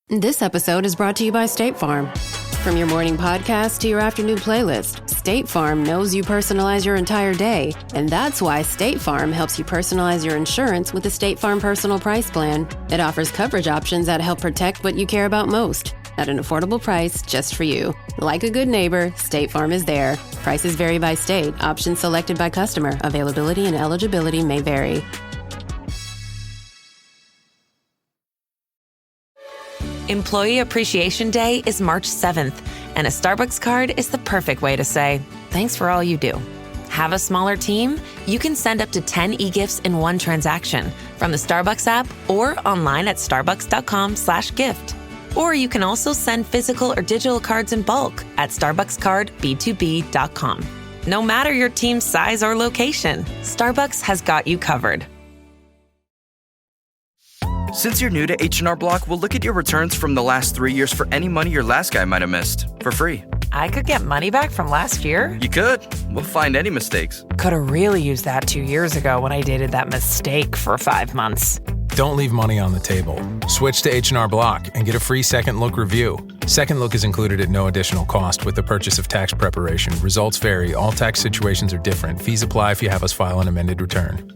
This episode is brought to you by State Farm. From your morning podcast to your afternoon playlist, State Farm knows you personalize your entire day, and that's why State Farm helps you personalize your insurance with the State Farm Personal Price Plan. It offers coverage options that help protect what you care about most at an affordable price just for you. Like a good neighbor, State Farm is there. Prices vary by state. Options selected by customer. Availability and eligibility may vary. Employee Appreciation Day is March 7th, and a Starbucks card is the perfect way to say, thanks for all you do. Have a smaller team? You can send up to 10 e-gifts in one transaction from the Starbucks app or online at starbucks.com/gift. Or you can also send physical or digital cards in bulk at starbuckscardb2b.com. No matter your team's size or location, Starbucks has got you covered. Since you're new to H&R Block, we'll look at your returns from the last 3 years for any money your last guy might have missed for free. I could get money back from last year? You could. We'll find any mistakes. Could have really used that 2 years ago when I dated that mistake for 5 months. Don't leave money on the table. Switch to H&R Block and get a free Second Look review. Second Look is included at no additional cost with the purchase of tax preparation. Results vary. All tax situations are different. Fees apply if you have us file an amended return.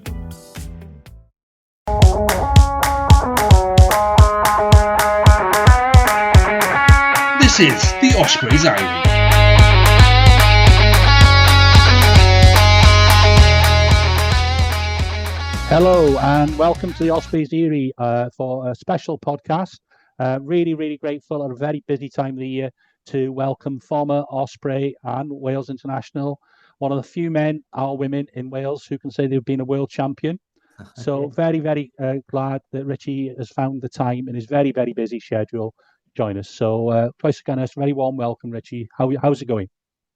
This is the Ospreys Diary. Hello and welcome to the Ospreys Diary for a special podcast. Really grateful at a very busy time of the year to welcome former Osprey and Wales international, one of the few men or women in Wales who can say they've been a world champion. So very glad that Richie has found the time in his very busy schedule to join us. So twice again, a very warm welcome, Richie. How's it going?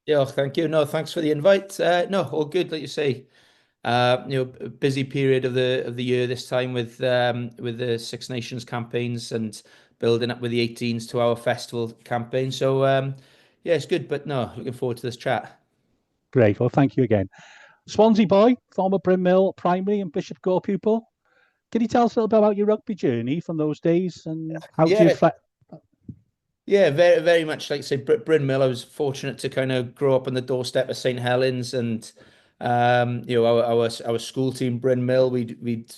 Yeah, thank you. No, thanks for the invite. No, all good, like you say. Busy period of the year this time with the Six Nations campaigns and building up with the 18s to our festival campaign. So yeah, it's good. But no, looking forward to this chat. Great. Well, thank you again. Swansea boy, former Bryn Mill Primary and Bishop Gore pupil. Can you tell us a little bit about your rugby journey from those days and how do you reflect? Yeah, very much like say Bryn Mill. I was fortunate to kind of grow up on the doorstep of St Helens, and our school team Bryn Mill. We'd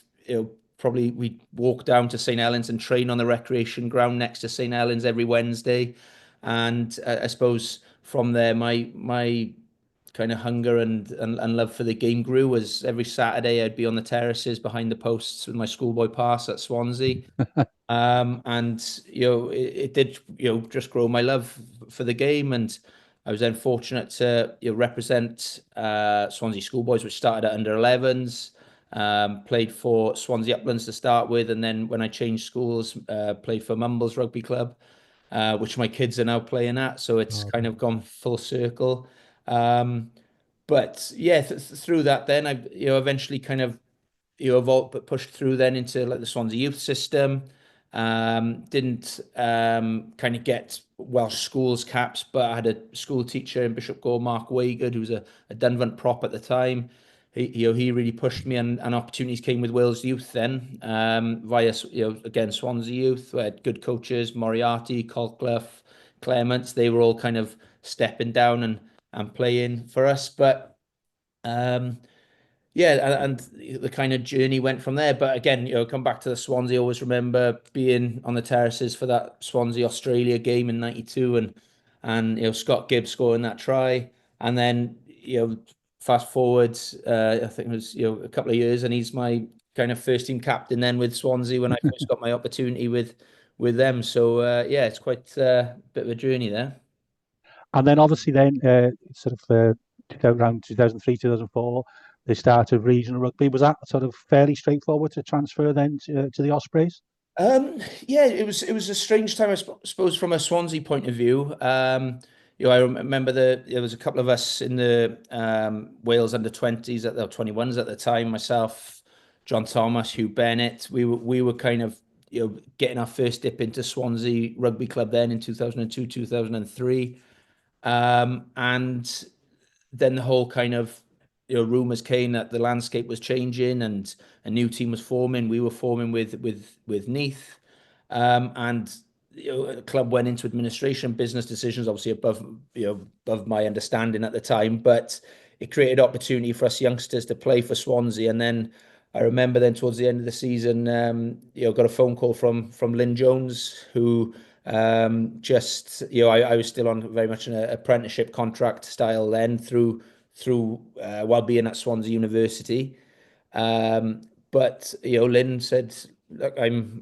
walk down to St Helens and train on the recreation ground next to St Helens every Wednesday, and I suppose from there my kind of hunger and love for the game grew. As every Saturday I'd be on the terraces behind the posts with my schoolboy pass at Swansea. And it did just grow my love for the game, and I was then fortunate to represent Swansea Schoolboys, which started at under 11s, played for Swansea Uplands to start with, and then when I changed schools, played for Mumbles Rugby Club, which my kids are now playing at, so it's kind of gone full circle. But yeah, through that then I eventually kind of evolved, but pushed through then into like the Swansea youth system. Didn't kind of get Welsh schools caps, but I had a school teacher in Bishop Gore, Mark Wagood, who was a Dunvant prop at the time. He really pushed me, and opportunities came with Wales youth then, via again Swansea youth. We had good coaches, Moriarty, Colclough, Clements. They were all kind of stepping down and playing for us, but yeah, and the kind of journey went from there. But again, come back to the Swansea. I always remember being on the terraces for that Swansea Australia game in '92, and Scott Gibbs scoring that try, and then fast forward, I think it was a couple of years, and he's my kind of first team captain then with Swansea when I first got my opportunity with them. So yeah, it's quite a bit of a journey there. And then obviously then around 2003, 2004, they started regional rugby. Was that sort of fairly straightforward to transfer then to the Ospreys? Yeah, it was a strange time, I suppose, from a Swansea point of view. I remember there was a couple of us in the Wales under 20s at the 21s at the time. Myself, John Thomas, Hugh Bennett. We were kind of getting our first dip into Swansea Rugby Club then in 2002, 2003. And then the whole kind of rumours came that the landscape was changing and a new team was forming. We were forming with Neath, and the club went into administration, business decisions, obviously above my understanding at the time, but it created opportunity for us youngsters to play for Swansea. And then I remember then towards the end of the season, got a phone call from Lynn Jones, who just, I was still on very much an apprenticeship contract style then through while being at Swansea University. But Lynn said, look, I'm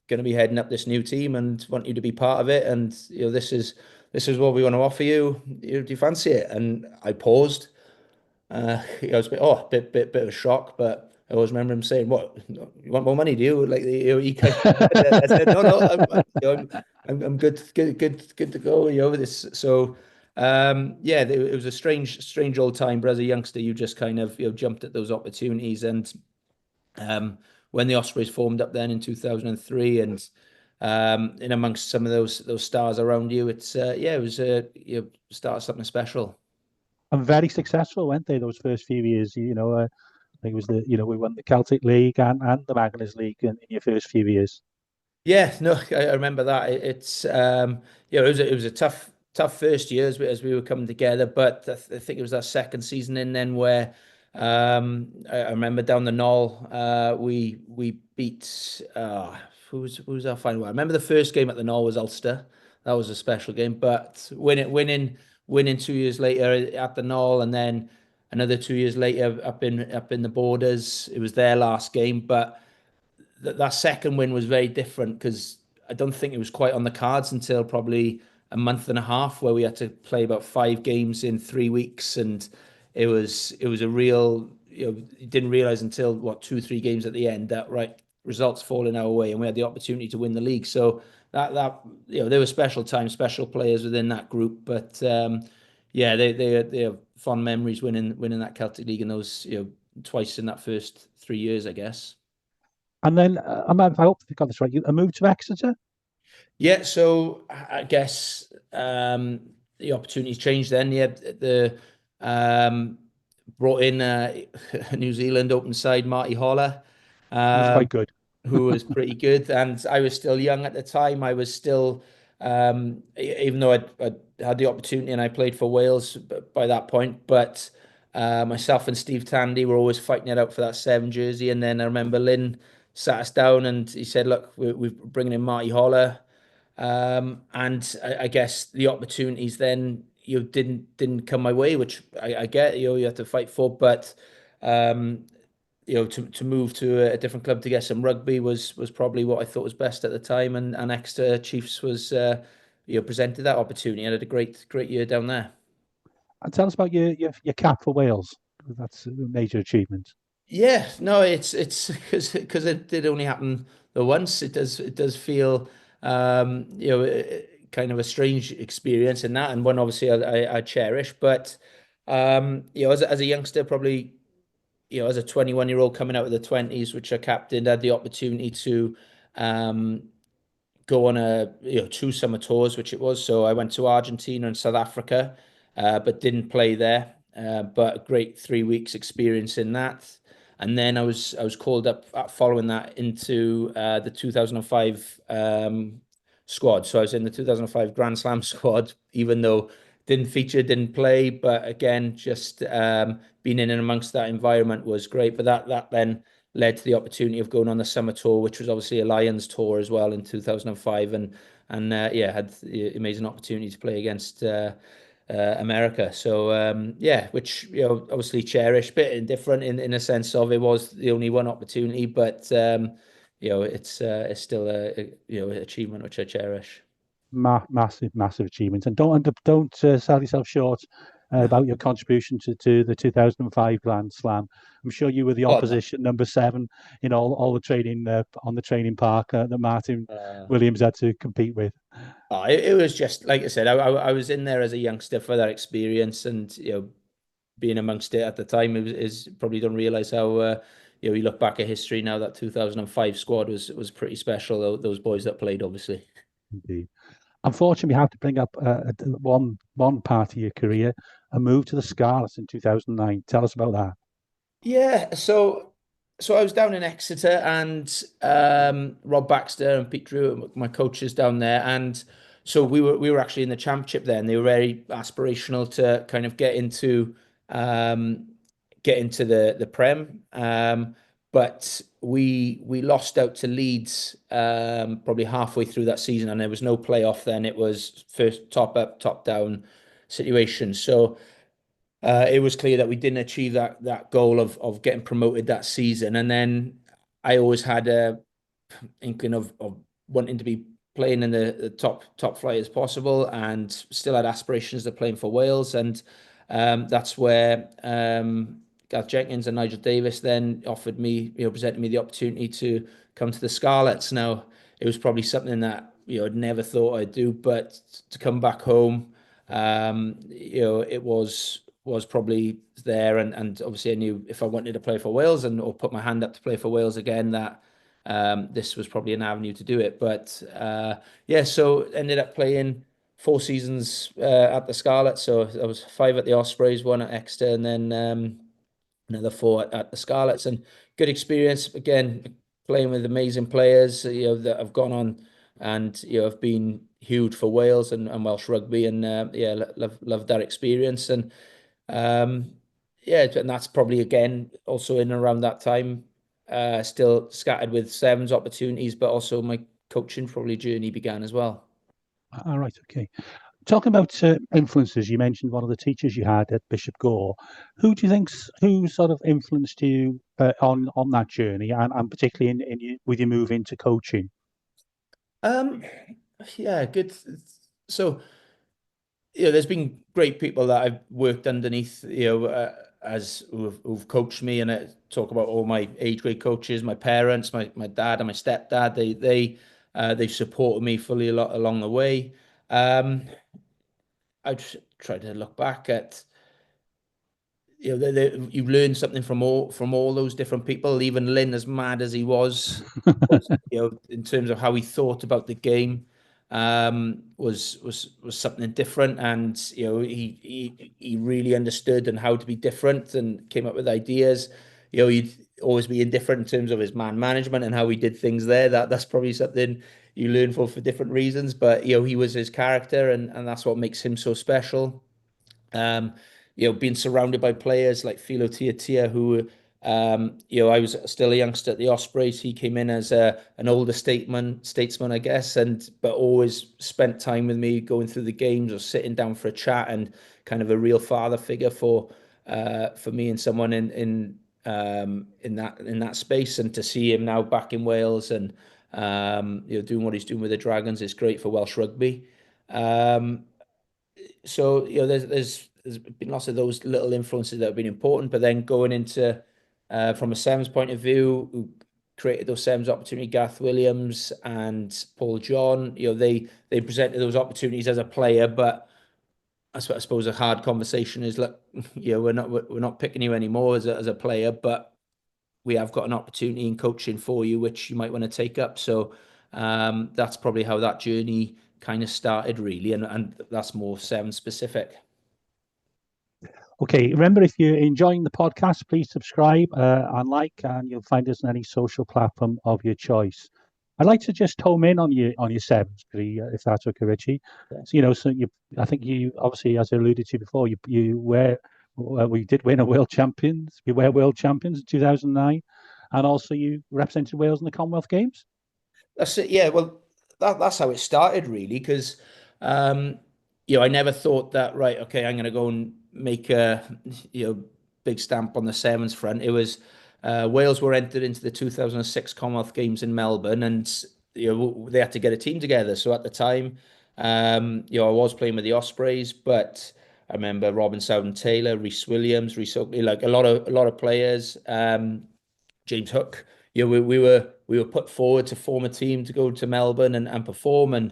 going to be heading up this new team and want you to be part of it. And this is what we want to offer you. Do you fancy it? And I paused. I was a bit of a shock, but I always remember him saying, "What, you want more money? Do you?" Like he kind of, I said, "No, I'm good to go." With this. So it was a strange old time. But as a youngster, you just kind of jumped at those opportunities. And when the Ospreys formed up then in 2003, and in amongst some of those stars around you, it was start something special. And very successful, weren't they? Those first few years, I think it was we won the Celtic League and the Magnus League in your first few years. Yeah, no, I remember that. It's it was a tough first year as we were coming together, but I think it was that second season in then where I remember down the Knoll, we beat who was our final? I remember the first game at the Knoll was Ulster. That was a special game, but winning 2 years later at the Knoll, and then another 2 years later up in the Borders. It was their last game, but that second win was very different because I don't think it was quite on the cards until probably a month and a half, where we had to play about 5 games in 3 weeks, and it was a real, you didn't realize until 2-3 games at the end that results falling our way, and we had the opportunity to win the league. So that there were special times, special players within that group, but they have fond memories winning that Celtic League in those twice in that first 3 years, I guess. And then I hope I got this right. You moved to Exeter. Yeah, so I guess the opportunities changed then. Yeah, the brought in New Zealand open side Marty Holler. Was quite good. Who was pretty good, and I was still young at the time. I was still, even though I had the opportunity and I played for Wales by that point, but myself and Steve Tandy were always fighting it out for that 7 jersey. And then I remember Lynn sat us down and he said, "Look, we're bringing in Marty Holler," and I guess the opportunities then didn't come my way, which I get. You have to fight for, but to move to a different club to get some rugby was probably what I thought was best at the time, and Exeter Chiefs was presented that opportunity. I had a great year down there. And tell us about your cap for Wales. That's a major achievement. Yeah, no, it's because it did only happen the once. It does feel kind of a strange experience in that, and one obviously I cherish. But as a youngster, probably as a 21-year-old coming out of the 20s, which I captained, had the opportunity to go on 2 summer tours, which it was. So I went to Argentina and South Africa, but didn't play there. But a great 3 weeks experience in that. And then I was called up following that into the 2005 squad. So I was in the 2005 Grand Slam squad, even though didn't play. But again, just being in and amongst that environment was great. But that then led to the opportunity of going on the summer tour, which was obviously a Lions tour as well in 2005, and had the amazing opportunity to play against America. So which obviously cherished, bit indifferent in a sense of it was the only one opportunity, but it's still a achievement which I cherish. Massive achievement, and don't sell yourself short about your contribution to the 2005 Grand Slam. I'm sure you were the opposition number 7 in all the training on the training park that Martin Williams had to compete with. It was just like I said. I was in there as a youngster for that experience, and being amongst it at the time is probably don't realize how you look back at history now. That 2005 squad was pretty special. Those boys that played, obviously. Indeed. Unfortunately, we have to bring up one part of your career, a move to the Scarlets in 2009. Tell us about that. Yeah, so So I was down in Exeter, and Rob Baxter and Pete Drew, my coaches down there, and so we were actually in the championship then. They were very aspirational to kind of um, get into the Prem, but we lost out to Leeds probably halfway through that season, and there was no playoff then. It was first top up, top down situation. So it was clear that we didn't achieve that goal of getting promoted that season. And then I always had a inkling of wanting to be playing in the top flight as possible, and still had aspirations of playing for Wales. And that's where Gareth Jenkins and Nigel Davis then offered me, presented me the opportunity to come to the Scarlets. Now, it was probably something that I'd never thought I'd do, but to come back home, it was probably there, and obviously I knew if I wanted to play for Wales or put my hand up to play for Wales again, that this was probably an avenue to do it. But yeah, so ended up playing 4 seasons at the Scarlet. So I was 5 at the Ospreys, 1 at Exeter, and then another 4 at the Scarlets. And good experience again, playing with amazing players, that have gone on and have been huge for Wales and Welsh rugby. And yeah, love that experience. And yeah, and that's probably again also in and around that time, still scattered with sevens opportunities, but also my coaching probably journey began as well. All right, okay. Talking about influences, you mentioned one of the teachers you had at Bishop Gore. Who do you who sort of influenced you on that journey, and particularly with your move into coaching? Yeah, good. So there's been great people that I've worked underneath, as who've coached me, and I talk about all my age grade coaches, my parents, my dad and my stepdad. They've supported me fully a lot along the way. I try to look back at, you learn something from all those different people. Even Lynn, as mad as he was in terms of how he thought about the game, was something different. And he really understood and how to be different and came up with ideas. He'd always be indifferent in terms of his man management and how he did things there. That's probably something you learn for different reasons. But he was his character, and that's what makes him so special. Um, being surrounded by players like Philo Tia, who, I was still a youngster at the Ospreys. He came in as an older statesman, I guess, but always spent time with me going through the games or sitting down for a chat, and kind of a real father figure for me and someone in that space. And to see him now back in Wales and doing what he's doing with the Dragons is great for Welsh rugby. So there's been lots of those little influences that have been important, but then going into from a Sevens point of view, who created those Sevens opportunity, Gareth Williams and Paul John, they presented those opportunities as a player. But I suppose a hard conversation is, look, we're not picking you anymore as a player, but we have got an opportunity in coaching for you, which you might want to take up. So that's probably how that journey kind of started, really, and that's more Seven specific. Okay, remember, if you're enjoying the podcast, please subscribe and like, and you'll find us on any social platform of your choice. I'd like to just home in on your sevens, if that's okay, Richie. Yeah. So I think you obviously, as I alluded to before, we did win a world champions. You were world champions in 2009, and also you represented Wales in the Commonwealth Games. That's it. Yeah. Well, that's how it started, really, because I never thought that, right, okay, I'm going to go and make a big stamp on the sevens front. It was Wales were entered into the 2006 Commonwealth Games in Melbourne, and they had to get a team together. So at the time, I was playing with the Ospreys, but I remember Robin Sowden-Taylor, Rhys Williams, Rhys Oakley, like a lot of players. James Hook. We were put forward to form a team to go to Melbourne and perform, and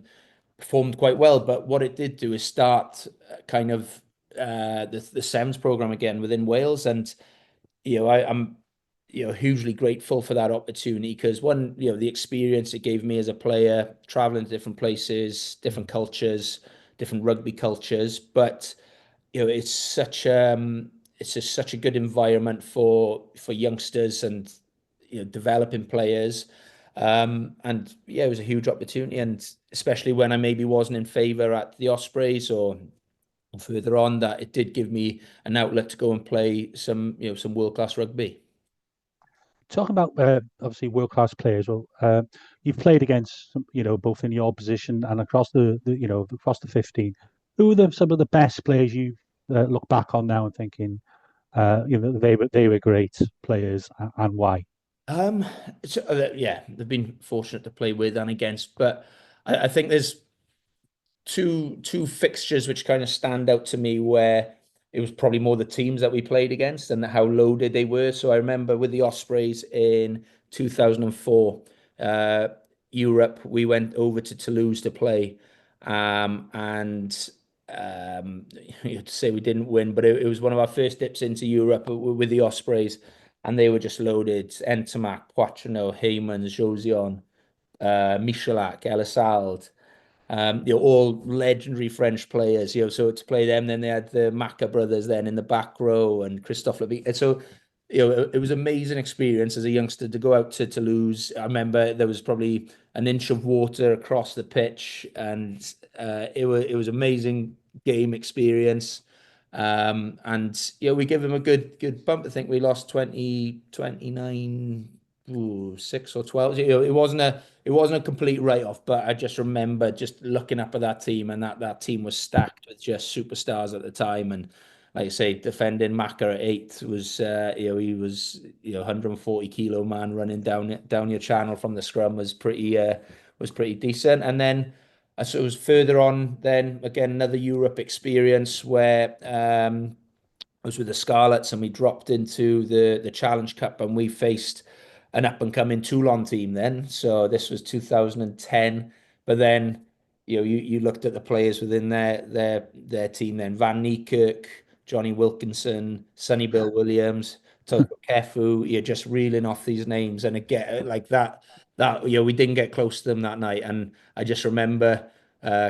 performed quite well. But what it did do is start kind of the Sevens program again within Wales. And I'm hugely grateful for that opportunity, because one, the experience it gave me as a player, traveling to different places, different cultures, different rugby cultures. But it's just such a good environment for youngsters, and developing players. And yeah, it was a huge opportunity, and especially when I maybe wasn't in favour at the Ospreys or further on, that it did give me an outlet to go and play some world-class rugby. Talking about obviously world-class players, well, you've played against both in your position and across across the 15. Who are some of the best players you look back on now and thinking, they were great players, and why? Yeah, they've been fortunate to play with and against, but I think there's two fixtures which kind of stand out to me, where it was probably more the teams that we played against and how loaded they were. So I remember with the Ospreys in 2004, Europe, we went over to Toulouse to play, and you have to say we didn't win, but it was one of our first dips into Europe with the Ospreys, and they were just loaded. Entamac, Poitrenaud, Heymans, Josion, Michalak, Elisald, all legendary French players, so to play them. Then they had the Macca brothers then in the back row, and Christophe Levy. And so, it was an amazing experience as a youngster to go out to Toulouse. I remember there was probably an inch of water across the pitch, and it was amazing game experience. And we give them a good bump. I think we lost 29, 6 or 12. It wasn't a complete write-off, but I just remember just looking up at that team, and that team was stacked with just superstars at the time. And like I say, defending Macca at 8 was he was 140 kilo man running down your channel from the scrum was pretty decent. And then so it was further on, then again another Europe experience where I was with the Scarlets, and we dropped into the Challenge Cup, and we faced an up and coming Toulon team then. So this was 2010. But then you looked at the players within their team then: Van Niekerk, Johnny Wilkinson, Sonny Bill Williams, Toko Kefu. You're just reeling off these names, and again like that we didn't get close to them that night. And I just remember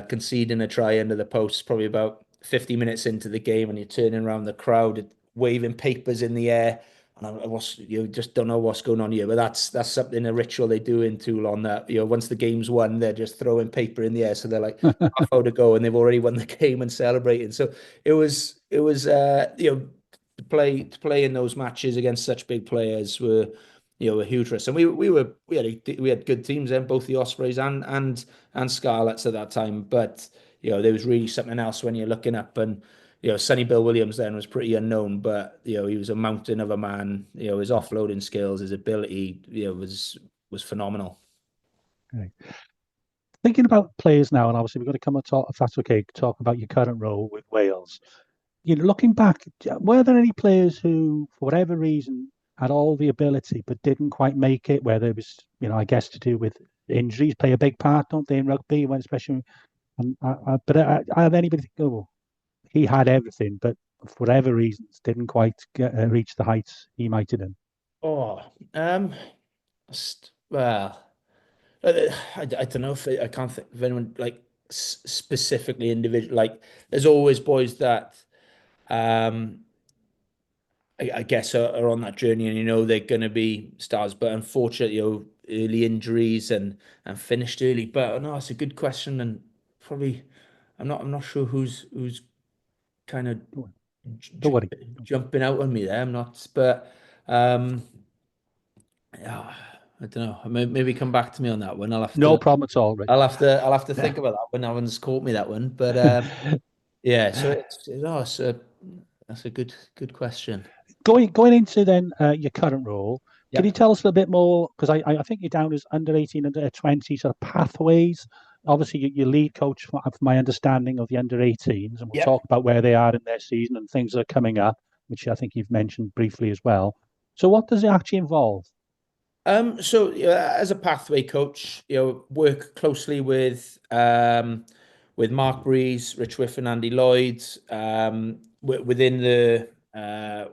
conceding a try under the post probably about 50 minutes into the game, and you're turning around the crowd waving papers in the air, and you just don't know what's going on here. But that's something, a ritual they do in Toulon, that once the game's won, they're just throwing paper in the air, so they're like half hour to go and they've already won the game and celebrating. So it was to play in those matches against such big players were a huge risk. And we had good teams then, both the Ospreys and Scarlets at that time. But there was really something else when you're looking up. And Sonny Bill Williams then was pretty unknown, but he was a mountain of a man. His offloading skills, his ability, was phenomenal. Okay. Thinking about players now, and obviously we've got to come and talk, if that's okay, talk about your current role with Wales. Looking back, were there any players who, for whatever reason, had all the ability but didn't quite make it? Whether it was, I guess, to do with injuries, play a big part, don't they, in rugby, when especially. But I have anybody think, oh, he had everything, but for whatever reasons, didn't quite reach the heights he might have done? Oh, well, I don't know if I can't think of anyone like specifically individual. Like, there's always boys that I guess are on that journey, and they're going to be stars, but unfortunately, early injuries and finished early. But no, it's a good question, and probably I'm not sure who's kind of Don't worry. jumping out on me there. I'm not, but yeah, I don't know. Maybe come back to me on that one. No problem at all, Rich. I'll have to think about that one. No one's caught me that one, but yeah. So that's a good question. Going into then your current role, Yep. can you tell us a little bit more? Because I think you're down as under 18, under 20 sort of pathways. Obviously, your lead coach, from my understanding, of the under 18s, and we'll Yep. talk about where they are in their season and things that are coming up, which I think you've mentioned briefly as well. So, what does it actually involve? So as a pathway coach, work closely with Mark Breeze, Rich Whiff, and Andy Lloyd within the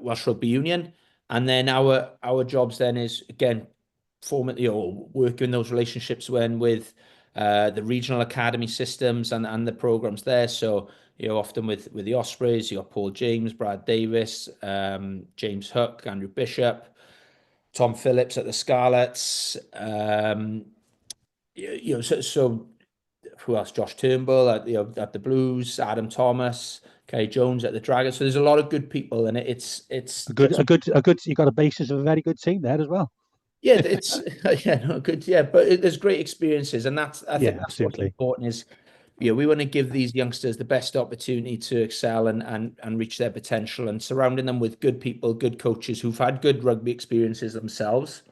Welsh Rugby Union, and then our jobs then is again formally working those relationships with the regional academy systems and the programs there. So often with the Ospreys, you got Paul James, Brad Davis, James Hook, Andrew Bishop, Tom Phillips at the Scarlets. So who else? Josh Turnbull at the Blues, Adam Thomas, Kerry Jones at the Dragons. So there's a lot of good people, and it's a good. You got a basis of a very good team there as well. Yeah, it's good. Yeah, but there's great experiences, and I think that's absolutely what's important is, we want to give these youngsters the best opportunity to excel and reach their potential, and surrounding them with good people, good coaches who've had good rugby experiences themselves,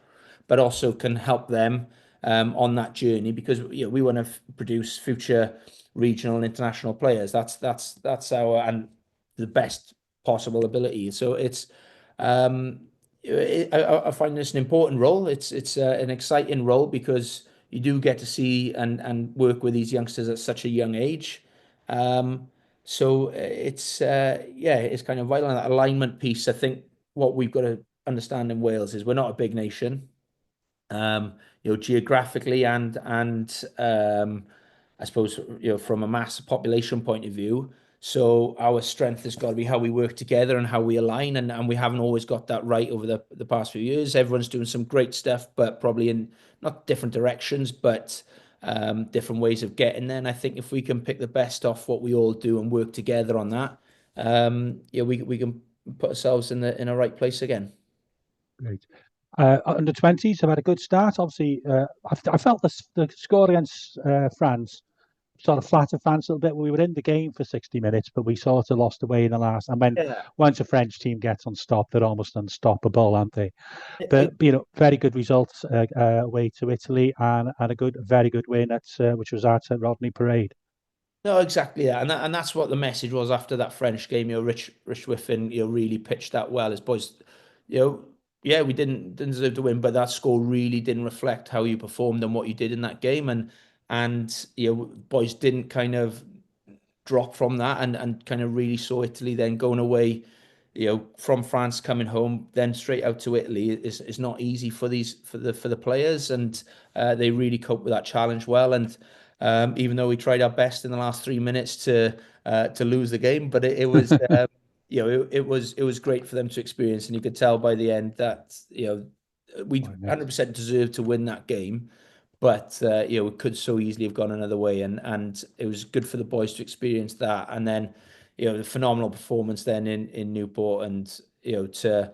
but also can help them on that journey, because we want to produce future regional and international players. That's our and the best possible ability. So it's I find this an important role. It's an exciting role because you do get to see and work with these youngsters at such a young age. So it's kind of vital. And that alignment piece, I think what we've got to understand in Wales is we're not a big nation, geographically and I suppose, from a mass population point of view. So our strength has got to be how we work together and how we align, and we haven't always got that right over the past few years. Everyone's doing some great stuff, but probably in not different directions, but different ways of getting there. And I think if we can pick the best off what we all do and work together on that, we can put ourselves in a right place again. Great. Under 20s have had a good start. Obviously, I felt the score against France sort of flattered France a little bit. We were in the game for 60 minutes, but we sort of lost away in the last. And once a French team gets unstopped, they're almost unstoppable, aren't they? But very good results away to Italy, and a very good win at which was at Rodney Parade. No, exactly. Yeah, and that's what the message was after that French game. Rich Whiffen, really pitched that well. His boys, we didn't deserve to win, but that score really didn't reflect how you performed and what you did in that game, and boys didn't kind of drop from that, and kind of really saw Italy then going away, from France, coming home, then straight out to Italy is not easy for the players, and they really coped with that challenge well. And even though we tried our best in the last 3 minutes to lose the game, but it was it was great for them to experience, and you could tell by the end that we 100% deserved to win that game, but we could so easily have gone another way, and it was good for the boys to experience that, and then the phenomenal performance then in Newport, and to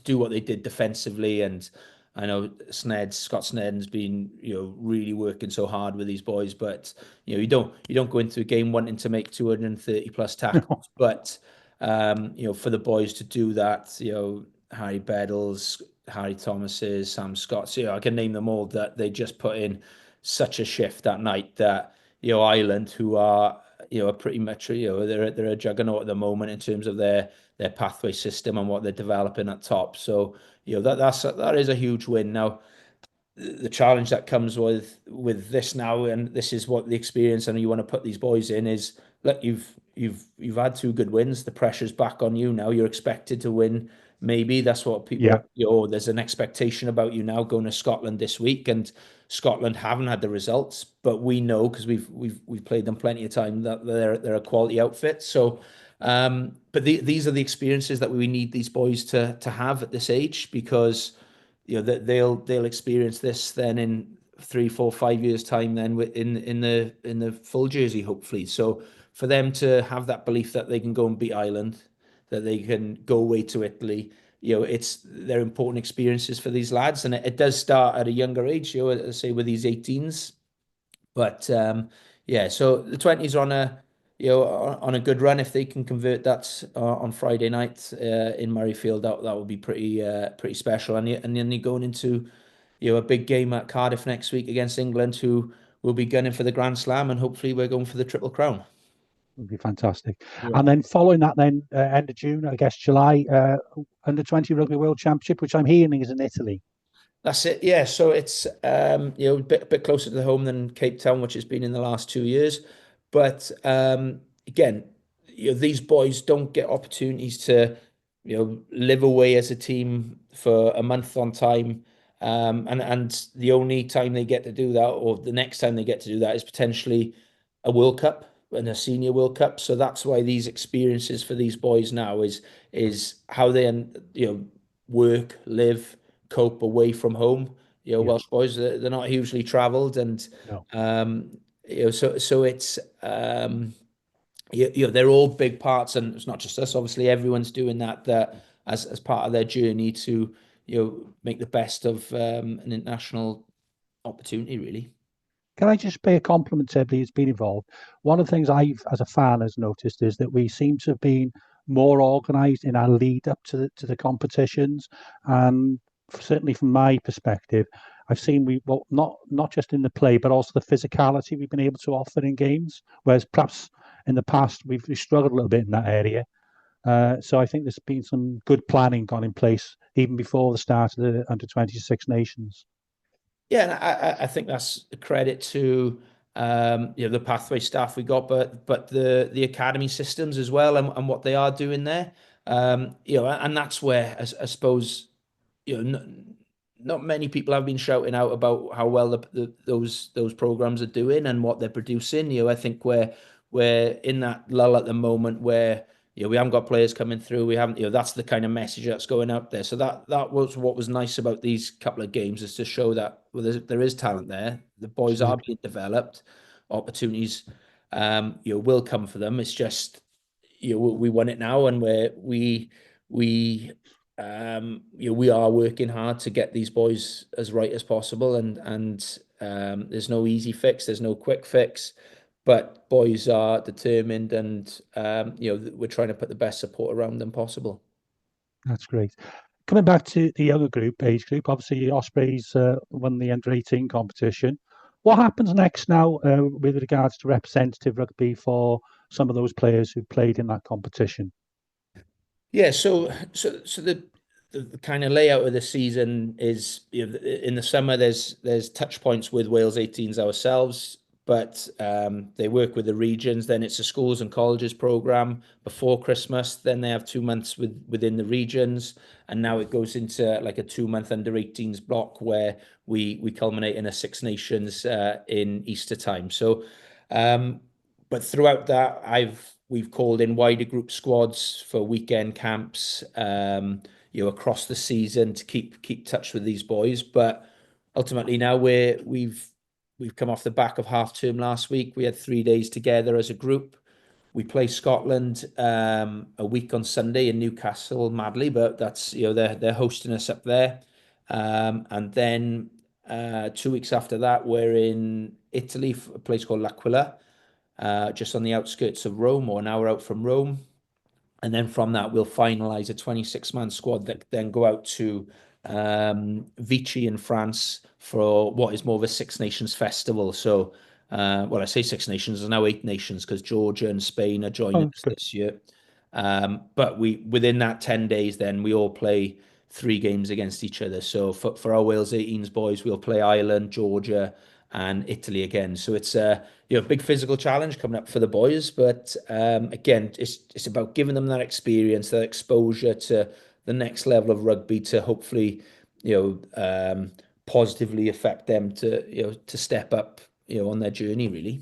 do what they did defensively. And I know Scott Snedden's been really working so hard with these boys, but you don't go into a game wanting to make 230 plus tackles, but for the boys to do that, Harry Beddles, Harry Thomas's, Sam Scott's, I can name them all, that they just put in such a shift that night that Ireland, who are pretty much they're a juggernaut at the moment in terms of their pathway system and what they're developing at top. So that is a huge win. Now the challenge that comes with this now, and this is what the experience and you want to put these boys in, is look, you've had 2 good wins. The pressure's back on you now. You're expected to win. Maybe that's what people. There's an expectation about you now going to Scotland this week, and Scotland haven't had the results, but we know, because we've played them plenty of time, that they're a quality outfit. So, but these are the experiences that we need these boys to have at this age, because that they'll experience this then in 3, 4, 5 years time, then in the full jersey, hopefully. So for them to have that belief that they can go and beat Ireland, that they can go away to Italy, they're important experiences for these lads, and it does start at a younger age, say with these 18s. But so the 20s are on a good run. If they can convert that on Friday night in Murrayfield, that would be pretty special. And then you're going into a big game at Cardiff next week against England, who will be gunning for the Grand Slam, and hopefully we're going for the Triple Crown. Would be fantastic. And then following that, then end of June, I guess July, under 20 Rugby World Championship, which I'm hearing is in Italy. That's it. Yeah. So it's a bit closer to the home than Cape Town, which has been in the last 2 years. But again, these boys don't get opportunities to live away as a team for a month on time. And the only time they get to do that, or the next time they get to do that, is potentially a World Cup. in a senior World Cup. So that's why these experiences for these boys now is how they work, live, cope away from home. Welsh boys, they're not hugely travelled, and No. so it's they're all big parts, and it's not just us. Obviously, everyone's doing that as part of their journey to make the best of an international opportunity, really. Can I just pay a compliment to everybody who's been involved? One of the things I've, as a fan, has noticed is that we seem to have been more organised in our lead up to the competitions, and certainly from my perspective, I've seen not just in the play but also the physicality we've been able to offer in games, whereas perhaps in the past we've struggled a little bit in that area. So I think there's been some good planning gone in place even before the start of the under-26 nations. Yeah, and I think that's a credit to the pathway staff we got, but the academy systems as well, and what they are doing there. And that's where I suppose not many people have been shouting out about how well those programs are doing and what they're producing. I think we're in that lull at the moment where we haven't got players coming through. We haven't, that's the kind of message that's going out there. So that was what was nice about these couple of games, is to show that there is talent there. The boys are being developed. Opportunities, will come for them. It's just, we want it now, and we are working hard to get these boys as right as possible, and there's no easy fix, there's no quick fix, but boys are determined, and we're trying to put the best support around them possible. That's great. Coming back to the younger age group, obviously Ospreys won the under-18 competition. What happens next now with regards to representative rugby for some of those players who played in that competition? Yeah, so the kind of layout of the season is, in the summer there's touch points with Wales 18s ourselves, but they work with the regions. Then it's a schools and colleges program before Christmas. Then they have 2 months within the regions, and now it goes into like a 2-month under 18s block where we culminate in a Six Nations in Easter time. So, but throughout that, we've called in wider group squads for weekend camps, across the season to keep touch with these boys. But ultimately now we've come off the back of half term last week. We had 3 days together as a group. We play Scotland a week on Sunday in Newcastle, Madley, but that's they're hosting us up there. And then 2 weeks after that, we're in Italy, a place called L'Aquila, just on the outskirts of Rome, or an hour out from Rome. And then from that, we'll finalise a 26-man squad that then go out to Vichy in France for what is more of a Six Nations festival. So, I say Six Nations, there's now 8 nations because Georgia and Spain are joining us this year. But within that 10 days, then we all play 3 games against each other. So for our Wales 18s boys, we'll play Ireland, Georgia, and Italy again. So it's a big physical challenge coming up for the boys. But again, it's about giving them that experience, that exposure to the next level of rugby, to hopefully positively affect them to step up on their journey, really.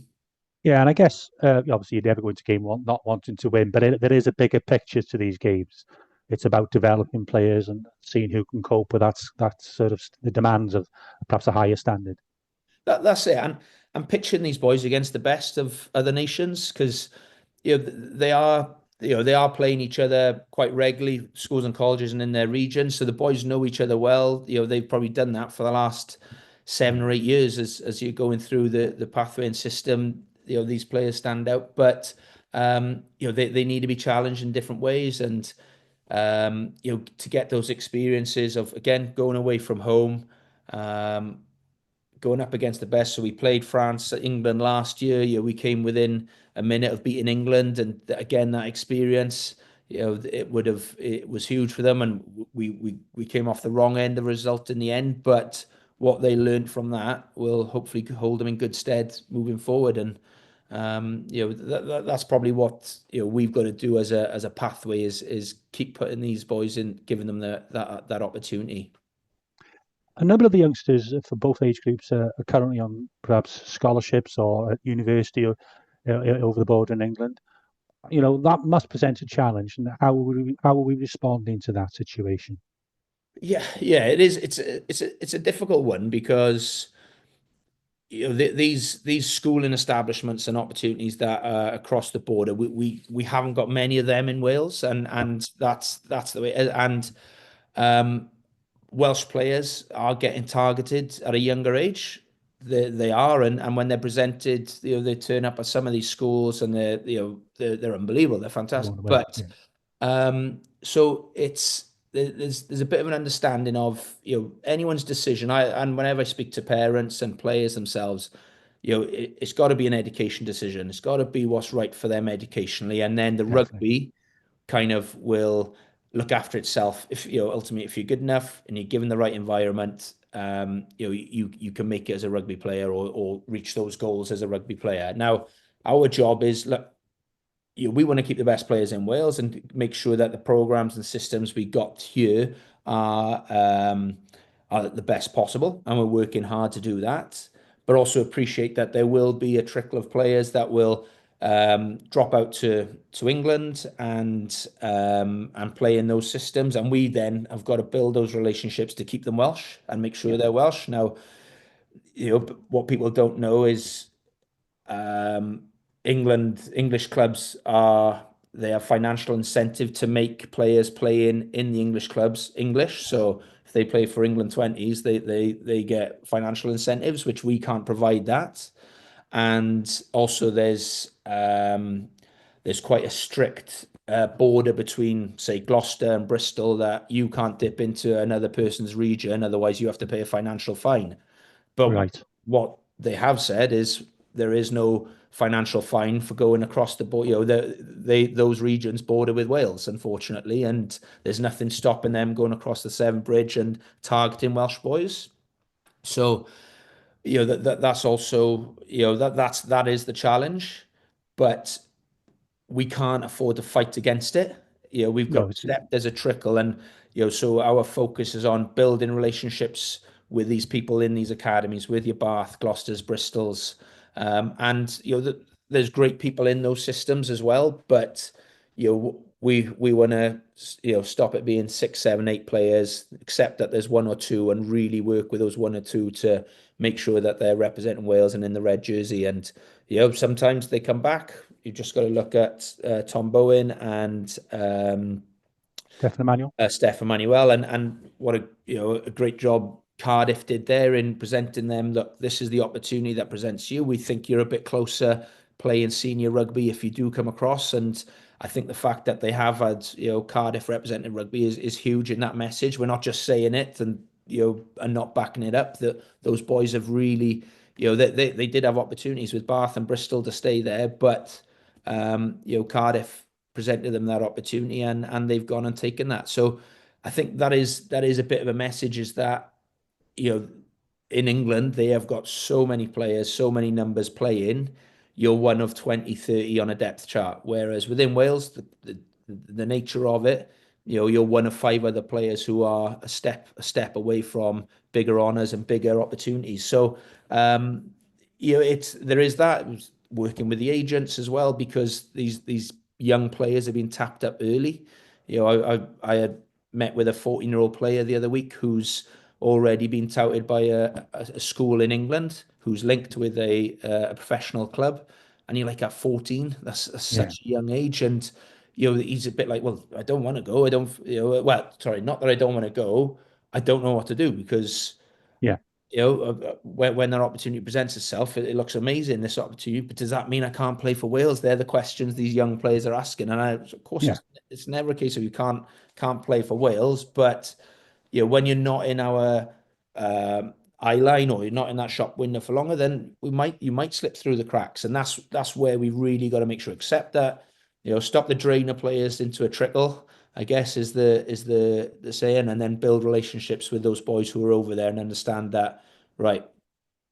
Yeah, and I guess obviously you'd never go into game one not wanting to win, but there is a bigger picture to these games. It's about developing players and seeing who can cope with that sort of the demands of perhaps a higher standard. That's it. And I'm picturing these boys against the best of other nations, because they are playing each other quite regularly, schools and colleges and in their region. So the boys know each other well. They've probably done that for the last 7 or 8 years as you're going through the pathway and system. These players stand out, but they need to be challenged in different ways, and to get those experiences of, again, going away from home, going up against the best. So we played France, England last year. We came within a minute of beating England, and again, that experience, it was huge for them, and we came off the wrong end of the result in the end. But what they learned from that will hopefully hold them in good stead moving forward. And that's probably what we've got to do as a pathway, is keep putting these boys in, giving them that opportunity. A number of the youngsters for both age groups are currently on perhaps scholarships or at university. over the border in England. That must present a challenge. And how are we responding to that situation? Yeah, it is. It's a difficult one because these schooling establishments and opportunities that are across the border, we haven't got many of them in Wales, and that's the way. And um, Welsh players are getting targeted at a younger age. They are, and when they're presented, they turn up at some of these schools, and they're unbelievable. They're fantastic, but so there's a bit of an understanding of anyone's decision. And whenever I speak to parents and players themselves, it's got to be an education decision. It's got to be what's right for them educationally, and then the Definitely. rugby kind of will look after itself. If ultimately, if you're good enough and you're given the right environment, you can make it as a rugby player or reach those goals as a rugby player. Now, our job is, look, we want to keep the best players in Wales and make sure that the programs and systems we got here are the best possible, and we're working hard to do that. But also appreciate that there will be a trickle of players that will drop out to England and play in those systems, and we then have got to build those relationships to keep them Welsh and make sure they're Welsh. Now, what people don't know is English clubs they have financial incentive to make players play in the English clubs English. So if they play for England 20s, they get financial incentives, which we can't provide that. And also there's quite a strict border between, say, Gloucester and Bristol, that you can't dip into another person's region, otherwise you have to pay a financial fine. But what they have said is there is no financial fine for going across the border. Those regions border with Wales, unfortunately, and there's nothing stopping them going across the Severn Bridge and targeting Welsh boys. So, that's also, that is the challenge, but we can't afford to fight against it. We've got there's a trickle, and so our focus is on building relationships with these people in these academies, with your Bath, Gloucesters, Bristols, and there's great people in those systems as well. But we want to stop it being 6, 7, 8 players, accept that there's one or two, and really work with those one or two to make sure that they're representing Wales and in the red jersey. And sometimes they come back. You just got to look at Tom Bowen and Stefan Emmanuel. Stefan Emmanuel, and what a great job Cardiff did there in presenting them that this is the opportunity that presents you. We think you're a bit closer playing senior rugby if you do come across, and I think the fact that they have had Cardiff representing rugby is huge in that message. We're not just saying it and and not backing it up. That those boys have really they did have opportunities with Bath and Bristol to stay there, but Cardiff presented them that opportunity, and they've gone and taken that. So I think that is a bit of a message, is that in England they have got so many players, so many numbers playing. You're one of 20, 30 on a depth chart, whereas within Wales, the nature of it, you're one of 5 other players who are a step away from bigger honours and bigger opportunities. So there is that. Working with the agents as well, because these young players have been tapped up early. I had met with a 14-year-old player the other week who's already been touted by a school in England, who's linked with a professional club, and you're like, at 14, that's such a young age. And he's a bit like, well, I don't want to go. I don't, well, sorry, not that I don't want to go. I don't know what to do, because when that opportunity presents itself, it looks amazing, this opportunity, but does that mean I can't play for Wales? They're the questions these young players are asking, and of course it's never a case of you can't play for Wales, but when you're not in our eye line, or you're not in that shop window for longer, then you might slip through the cracks, and that's where we really got to make sure, accept that, stop the drain of players into a trickle, I guess, is the saying, and then build relationships with those boys who are over there and understand that, right,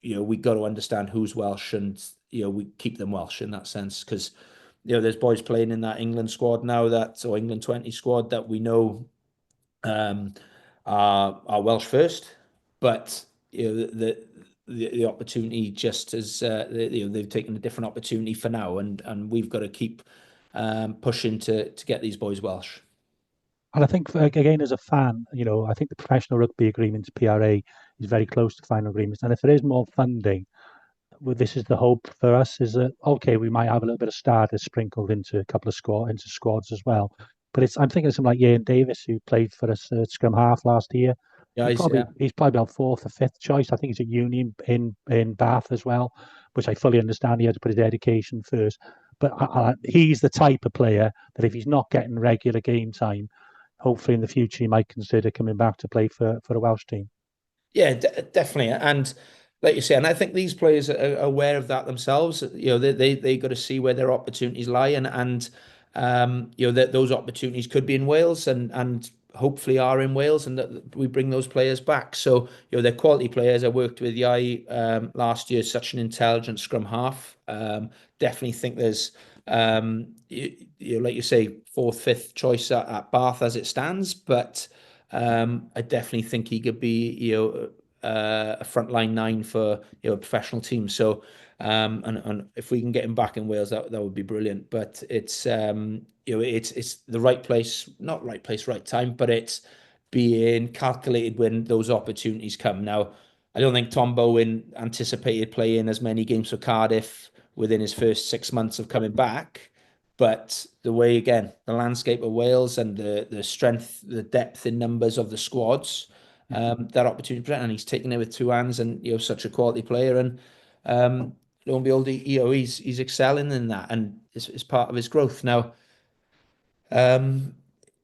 we got to understand who's Welsh, and we keep them Welsh in that sense, because there's boys playing in that England squad now, or England 20 squad, that we know are Welsh first, but the opportunity just as they've taken a different opportunity for now, and we've got to keep pushing to get these boys Welsh. And I think, again, as a fan, I think the professional rugby agreement, PRA, is very close to final agreements. And if there is more funding, well, this is the hope for us, is that, okay, we might have a little bit of starters sprinkled into a couple of squads as well. But I'm thinking of someone like Ian Davis, who played for us at scrum half last year. Yeah, He's probably about fourth or fifth choice. I think he's at uni in Bath as well, which I fully understand. He had to put his education first. But he's the type of player that if he's not getting regular game time, hopefully in the future he might consider coming back to play for a Welsh team. Yeah, definitely. And like you say, and I think these players are aware of that themselves. They got to see where their opportunities lie, and that those opportunities could be in Wales, and hopefully are in Wales, and that we bring those players back. So they're quality players. I worked with Yai last year, such an intelligent scrum half. Definitely think there's like you say, fourth, fifth choice at Bath as it stands, but I definitely think he could be a frontline 9 for a professional team. So and if we can get him back in Wales, that would be brilliant. But it's it's the right place, not right place, right time, but it's being calculated when those opportunities come. Now, I don't think Tom Bowen anticipated playing as many games for Cardiff within his first 6 months of coming back. But the way, again, the landscape of Wales and the strength, the depth in numbers of the squads, that opportunity, and he's taken it with two hands, and such a quality player, and lo and behold, he's excelling in that, and it's part of his growth now. So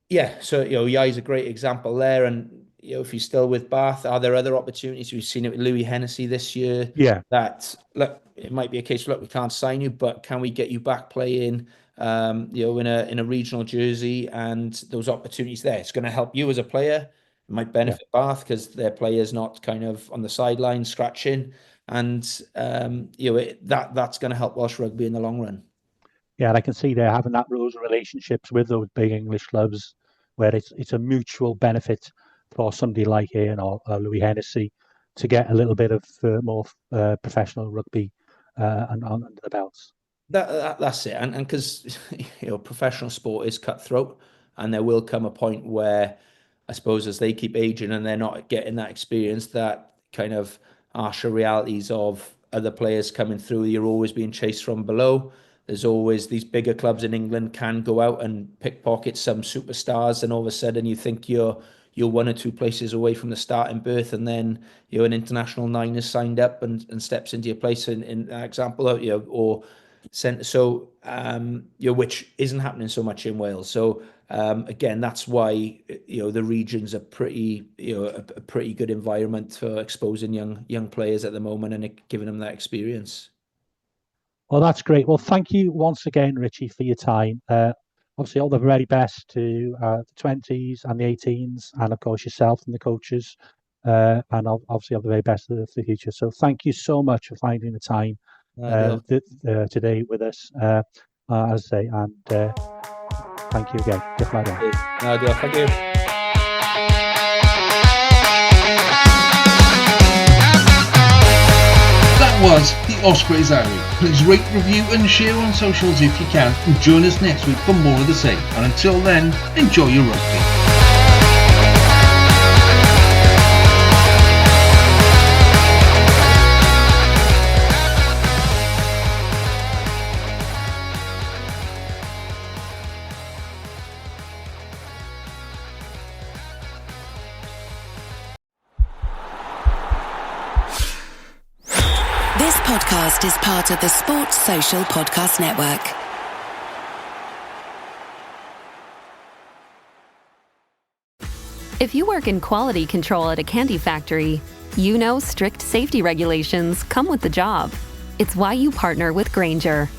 Yai's a great example there, and if he's still with Bath, are there other opportunities? We've seen it with Louis Hennessy this year. Yeah, that look, it might be a case. Look, we can't sign you, but can we get you back playing? In a regional jersey, and those opportunities there. It's going to help you as a player. It might benefit Bath because their players not kind of on the sideline scratching, and that's going to help Welsh rugby in the long run. Yeah, and I can see they're having those relationships with those big English clubs, where it's a mutual benefit for somebody like Ian or Louis Hennessy to get a little bit of more professional rugby under the belts. That's it, and because professional sport is cutthroat, and there will come a point where, I suppose, as they keep aging and they're not getting that experience, that kind of harsher realities of other players coming through, you're always being chased from below. There's always these bigger clubs in England can go out and pickpocket some superstars, and all of a sudden you think you're 1 or 2 places away from the starting berth, and then an international 9 is signed up and steps into your place in that example, or centre. So which isn't happening so much in Wales. So again, that's why the region's a pretty a pretty good environment for exposing young players at the moment, and giving them that experience. Well, that's great. Well, thank you once again, Richie, for your time. Obviously, all the very best to the 20s and the 18s, and of course yourself and the coaches, and obviously all the very best for the future. So thank you so much for finding the time today with us, as I say, and thank you again. Thank you. That was the Ospreys Diary. Please rate, review and share on socials if you can, and join us next week for more of the same. And until then, enjoy your rugby. This podcast is part of the Sports Social Podcast Network. If you work in quality control at a candy factory, you know strict safety regulations come with the job. It's why you partner with Grainger.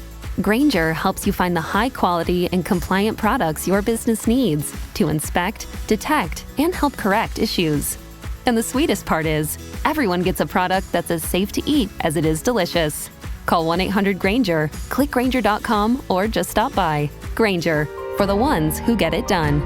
Grainger helps you find the high quality and compliant products your business needs to inspect, detect, and help correct issues. And the sweetest part is, everyone gets a product that's as safe to eat as it is delicious. Call 1-800-GRAINGER, click Grainger.com, or just stop by. Grainger, for the ones who get it done.